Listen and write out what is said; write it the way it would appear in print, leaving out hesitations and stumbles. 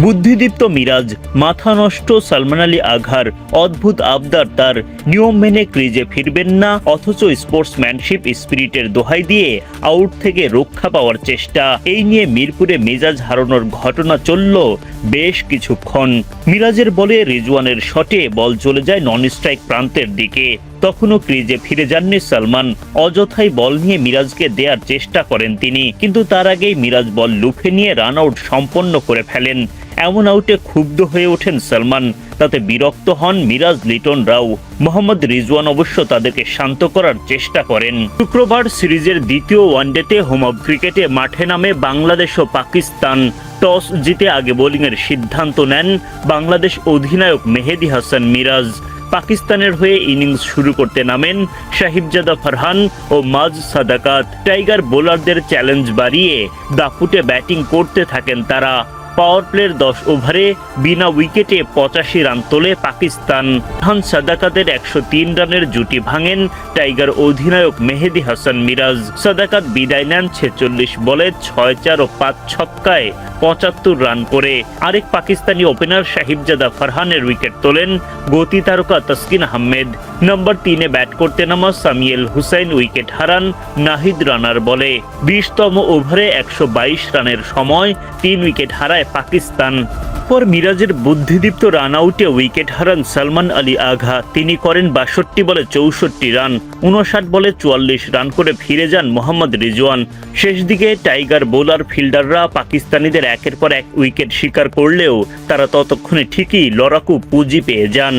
বুদ্ধিদীপ্ত মিরাজ, মাথা নষ্ট সালমান আলী আঘার, অদ্ভুত আবদার তার, নিয়ম মেনে ক্রিজে ফিরবেন না, অথচ স্পোর্টসম্যানশিপ স্পিরিটের দোহাই দিয়ে আউট থেকে রক্ষা পাওয়ার চেষ্টা। এই নিয়ে মিরপুরে মেজাজ হারানোর ঘটনা চলল বেশ কিছুক্ষণ। মিরাজের বলে রিজওয়ানের শটে বল চলে যায় নন স্ট্রাইক প্রান্তের দিকে। তখনও ক্রিজে ফিরে যাননি সালমান। অযথাই বল নিয়ে মিরাজকে দেওয়ার চেষ্টা করেন তিনি, কিন্তু তার আগেই মিরাজ বল লুফে নিয়ে রান আউট সম্পন্ন করে ফেলেন। এমন আউটে ক্ষুব্ধ হয়ে ওঠেন সালমান। তাতে বিরক্ত হন মিরাজ, লিটন রাও। মোহাম্মদ রিজওয়ান অবশ্য তাদেরকে শান্ত করার চেষ্টা করেন। শুক্রবার সিরিজের দ্বিতীয় ওয়ানডেতে হোম অব ক্রিকেটে মাঠে নামে বাংলাদেশ ও পাকিস্তান। টস জিতে আগে বোলিংয়ের সিদ্ধান্ত নেন বাংলাদেশ অধিনায়ক মেহেদী হাসান মিরাজ। পাকিস্তানের হয়ে ইনিংস শুরু করতে নামেন সাহিবজাদা ফারহান ও মাজ সাদাকাত। টাইগার বোলারদের চ্যালেঞ্জ বাড়িয়ে দাপুটে ব্যাটিং করতে থাকেন তারা। পাওয়ার প্লের 10 ওভারে বিনা উইকেটে 85 রান তোলে পাকিস্তান। ফারহান সাদাকাতের 103 রানের জুটি ভাঙেন টাইগার অধিনায়ক মেহেদী হাসান মিরাজ। সাদাকাত বিদায় নেন 46 বলে 6-4 ও 5 ছক্কায় 75 রান করে। আরেক পাকিস্তানি ওপেনার সাহিবজাদা ফারহানের উইকেট তোলেন গতি তারকা তাসকিন আহমেদ। নম্বর 3-এ ব্যাট করতে নামা সামিয়েল হুসাইন উইকেট হারান নাহিদ রানার বলে। 20তম ওভারে 122 রানের সময় 3 উইকেট হারায় পাকিস্তান। পর মিরাজের বুদ্ধিদীপ্ত রান আউটে উইকেট হারান সালমান আলী আঘা। তিনি করেন 62 বলে 64 রান। 59 বলে 44 রান করে ফিরে যান মোহাম্মদ রিজওয়ান। শেষ দিকে টাইগার বোলার ফিল্ডাররা পাকিস্তানিদের একের পর এক উইকেট শিকার করলেও তারা ততক্ষণে ঠিকই লড়াকু পুঁজি পেয়ে যান।